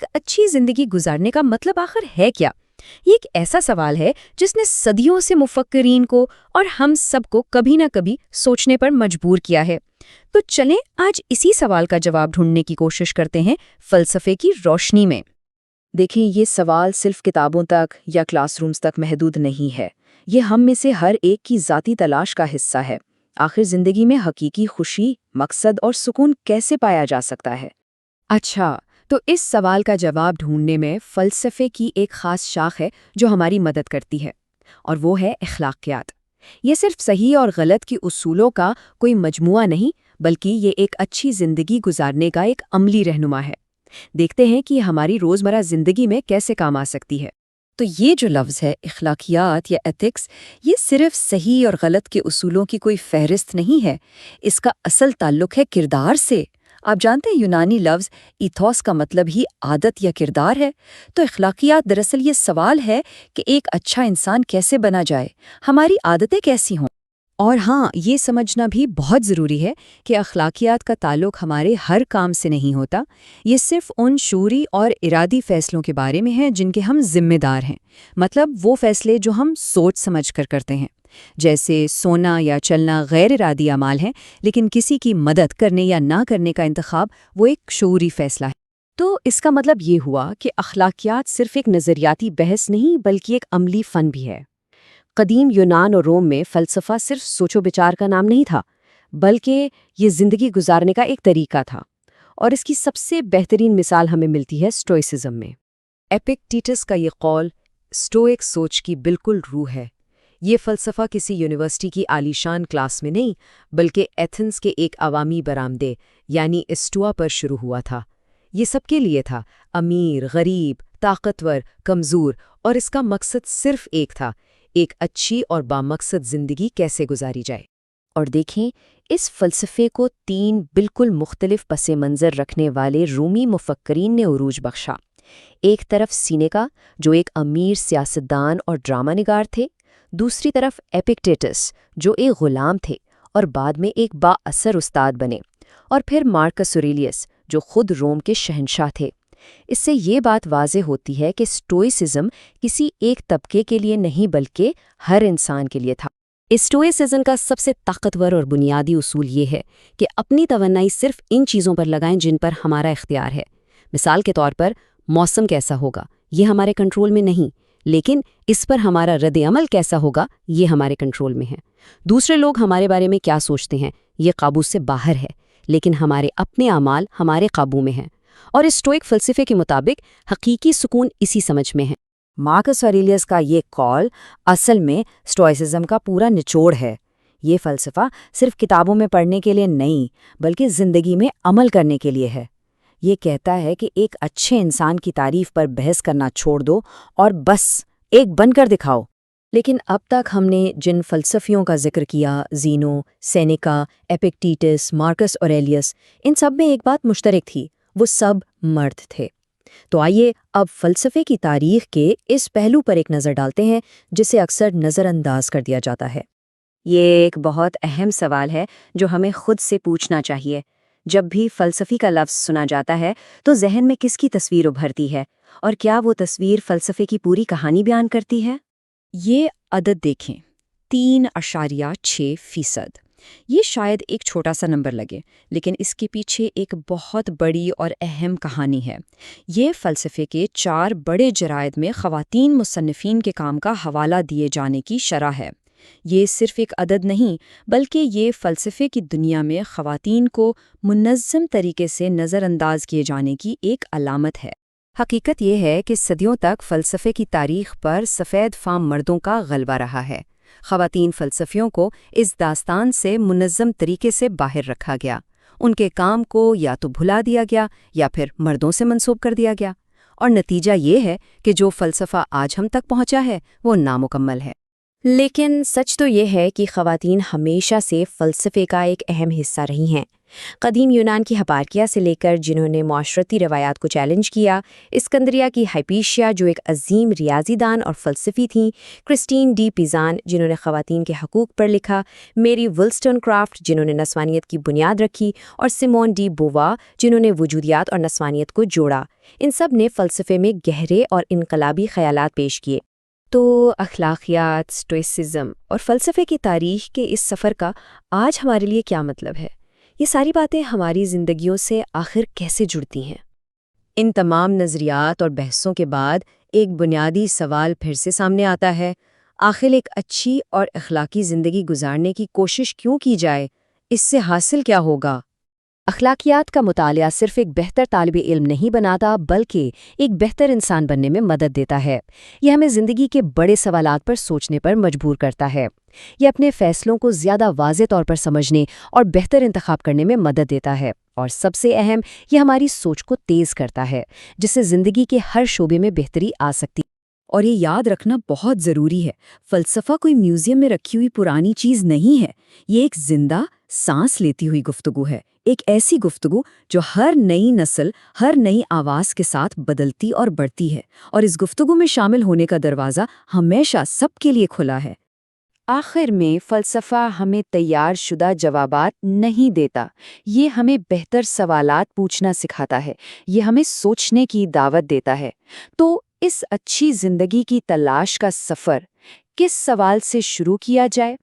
ایک اچھی زندگی گزارنے کا مطلب آخر ہے کیا؟ یہ ایک ایسا سوال ہے جس نے صدیوں سے مفکرین کو اور ہم سب کو کبھی نہ کبھی سوچنے پر مجبور کیا ہے۔ تو چلیں آج اسی سوال کا جواب ڈھونڈنے کی کوشش کرتے ہیں فلسفے کی روشنی میں۔ دیکھیں، یہ سوال صرف کتابوں تک یا کلاس رومز تک محدود نہیں ہے۔ یہ ہم میں سے ہر ایک کی ذاتی تلاش کا حصہ ہے۔ آخر زندگی میں حقیقی خوشی، مقصد اور سکون کیسے پایا جا سکتا ہے؟ اچھا، تو اس سوال کا جواب ڈھونڈنے میں فلسفے کی ایک خاص شاخ ہے جو ہماری مدد کرتی ہے، اور وہ ہے اخلاقیات۔ یہ صرف صحیح اور غلط کی اصولوں کا کوئی مجموعہ نہیں، بلکہ یہ ایک اچھی زندگی گزارنے کا ایک عملی رہنما ہے۔ دیکھتے ہیں کہ یہ ہماری روزمرہ زندگی میں کیسے کام آ سکتی ہے۔ تو یہ جو لفظ ہے اخلاقیات یا ایتھکس، یہ صرف صحیح اور غلط کے اصولوں کی کوئی فہرست نہیں ہے۔ اس کا اصل تعلق ہے کردار سے۔ آپ جانتے ہیں یونانی لفظ ایتھوس کا مطلب ہی عادت یا کردار ہے۔ تو اخلاقیات دراصل یہ سوال ہے کہ ایک اچھا انسان کیسے بنا جائے، ہماری عادتیں کیسی ہوں۔ اور ہاں، یہ سمجھنا بھی بہت ضروری ہے کہ اخلاقیات کا تعلق ہمارے ہر کام سے نہیں ہوتا۔ یہ صرف ان شعوری اور ارادی فیصلوں کے بارے میں ہے جن کے ہم ذمہ دار ہیں، مطلب وہ فیصلے جو ہم سوچ سمجھ کر کرتے ہیں، جیسے سونا یا چلنا غیر ارادی اعمال ہیں، لیکن کسی کی مدد کرنے یا نہ کرنے کا انتخاب وہ ایک شعوری فیصلہ ہے۔ تو اس کا مطلب یہ ہوا کہ اخلاقیات صرف ایک نظریاتی بحث نہیں بلکہ ایک عملی فن بھی ہے۔ قدیم یونان اور روم میں فلسفہ صرف سوچ و بچار کا نام نہیں تھا، بلکہ یہ زندگی گزارنے کا ایک طریقہ تھا، اور اس کی سب سے بہترین مثال ہمیں ملتی ہے اسٹوئسزم میں۔ ایپکٹیٹس کا یہ قول اسٹوئک سوچ کی بالکل روح ہے۔ یہ فلسفہ کسی یونیورسٹی کی عالیشان کلاس میں نہیں، بلکہ ایتھنز کے ایک عوامی برآمدے یعنی اسٹوا پر شروع ہوا تھا۔ یہ سب کے لیے تھا، امیر، غریب، طاقتور، کمزور، اور اس کا مقصد صرف ایک تھا، ایک اچھی اور بامقصد زندگی کیسے گزاری جائے۔ اور دیکھیں، اس فلسفے کو 3 بالکل مختلف پس منظر رکھنے والے رومی مفکرین نے عروج بخشا۔ ایک طرف سینیکا، جو ایک امیر سیاستدان اور ڈرامہ نگار تھے، دوسری طرف ایپکٹیٹس، جو ایک غلام تھے اور بعد میں ایک با اثر استاد بنے، اور پھر مارکس اوریلیس، جو خود روم کے شہنشاہ تھے۔ اس سے یہ بات واضح ہوتی ہے کہ اسٹوئسزم کسی ایک طبقے کے لیے نہیں بلکہ ہر انسان کے لیے تھا۔ اسٹوئسزم کا سب سے طاقتور اور بنیادی اصول یہ ہے کہ اپنی توانائی صرف ان چیزوں پر لگائیں جن پر ہمارا اختیار ہے۔ مثال کے طور پر، موسم کیسا ہوگا یہ ہمارے کنٹرول میں نہیں، لیکن اس پر ہمارا رد عمل کیسا ہوگا یہ ہمارے کنٹرول میں ہے۔ دوسرے لوگ ہمارے بارے میں کیا سوچتے ہیں یہ قابو سے باہر ہے، لیکن ہمارے اپنے اعمال ہمارے قابو میں ہیں۔ اور اسٹوئک فلسفے کے مطابق حقیقی سکون اسی سمجھ میں ہے۔ مارکس اوریلیس کا یہ قول اصل میں اسٹوئسزم کا پورا نچوڑ ہے۔ یہ فلسفہ صرف کتابوں میں پڑھنے کے لیے نہیں بلکہ زندگی میں عمل کرنے کے لیے ہے۔ یہ کہتا ہے کہ ایک اچھے انسان کی تعریف پر بحث کرنا چھوڑ دو اور بس ایک بن کر دکھاؤ۔ لیکن اب تک ہم نے جن فلسفیوں کا ذکر کیا، زینو، سینیکا، ایپکٹیٹس، مارکس اوریلیس، ان سب میں ایک بات مشترک تھی، وہ سب مرد تھے۔ تو آئیے اب فلسفے کی تاریخ کے اس پہلو پر ایک نظر ڈالتے ہیں جسے اکثر نظر انداز کر دیا جاتا ہے۔ یہ ایک بہت اہم سوال ہے جو ہمیں خود سے پوچھنا چاہیے۔ جب بھی فلسفی کا لفظ سنا جاتا ہے تو ذہن میں کس کی تصویر ابھرتی ہے، اور کیا وہ تصویر فلسفے کی پوری کہانی بیان کرتی ہے؟ یہ عدد دیکھیں، 3.6%۔ یہ شاید ایک چھوٹا سا نمبر لگے، لیکن اس کے پیچھے ایک بہت بڑی اور اہم کہانی ہے۔ یہ فلسفے کے 4 بڑے جرائد میں خواتین مصنفین کے کام کا حوالہ دیے جانے کی شرح ہے۔ یہ صرف ایک عدد نہیں، بلکہ یہ فلسفے کی دنیا میں خواتین کو منظم طریقے سے نظر انداز کیے جانے کی ایک علامت ہے۔ حقیقت یہ ہے کہ صدیوں تک فلسفے کی تاریخ پر سفید فام مردوں کا غلبہ رہا ہے۔ خواتین فلسفیوں کو اس داستان سے منظم طریقے سے باہر رکھا گیا۔ ان کے کام کو یا تو بھلا دیا گیا یا پھر مردوں سے منسوب کر دیا گیا، اور نتیجہ یہ ہے کہ جو فلسفہ آج ہم تک پہنچا ہے وہ نامکمل ہے۔ لیکن سچ تو یہ ہے کہ خواتین ہمیشہ سے فلسفے کا ایک اہم حصہ رہی ہیں۔ قدیم یونان کی ہپارکیا سے لے کر جنہوں نے معاشرتی روایات کو چیلنج کیا، اسکندریہ کی ہائپیشیا جو ایک عظیم ریاضی دان اور فلسفی تھیں، کرسٹین ڈی پیزان جنہوں نے خواتین کے حقوق پر لکھا، میری ولسٹن کرافٹ جنہوں نے نسوانیت کی بنیاد رکھی، اور سیمون ڈی بووا جنہوں نے وجودیات اور نسوانیت کو جوڑا، ان سب نے فلسفے میں گہرے اور انقلابی خیالات پیش کیے۔ تو اخلاقیات، اسٹوئسزم اور فلسفے کی تاریخ کے اس سفر کا آج ہمارے لیے کیا مطلب ہے؟ یہ ساری باتیں ہماری زندگیوں سے آخر کیسے جڑتی ہیں؟ ان تمام نظریات اور بحثوں کے بعد ایک بنیادی سوال پھر سے سامنے آتا ہے، آخر ایک اچھی اور اخلاقی زندگی گزارنے کی کوشش کیوں کی جائے؟ اس سے حاصل کیا ہوگا؟ اخلاقیات کا مطالعہ صرف ایک بہتر طالب علم نہیں بناتا بلکہ ایک بہتر انسان بننے میں مدد دیتا ہے۔ یہ ہمیں زندگی کے بڑے سوالات پر سوچنے پر مجبور کرتا ہے۔ یہ اپنے فیصلوں کو زیادہ واضح طور پر سمجھنے اور بہتر انتخاب کرنے میں مدد دیتا ہے، اور سب سے اہم، یہ ہماری سوچ کو تیز کرتا ہے، جس سے زندگی کے ہر شعبے میں بہتری آ سکتی ہے۔ اور یہ یاد رکھنا بہت ضروری ہے، فلسفہ کوئی میوزیم میں رکھی ہوئی پرانی چیز نہیں ہے، یہ ایک زندہ، سانس لیتی ہوئی گفتگو ہے، ایک ایسی گفتگو جو ہر نئی نسل، ہر نئی آواز کے ساتھ بدلتی اور بڑھتی ہے، اور اس گفتگو میں شامل ہونے کا دروازہ ہمیشہ سب کے لیے کھلا ہے۔ آخر میں فلسفہ ہمیں تیار شدہ جوابات نہیں دیتا، یہ ہمیں بہتر سوالات پوچھنا سکھاتا ہے، یہ ہمیں سوچنے کی دعوت دیتا ہے۔ تو اس اچھی زندگی کی تلاش کا سفر کس سوال سے شروع کیا جائے؟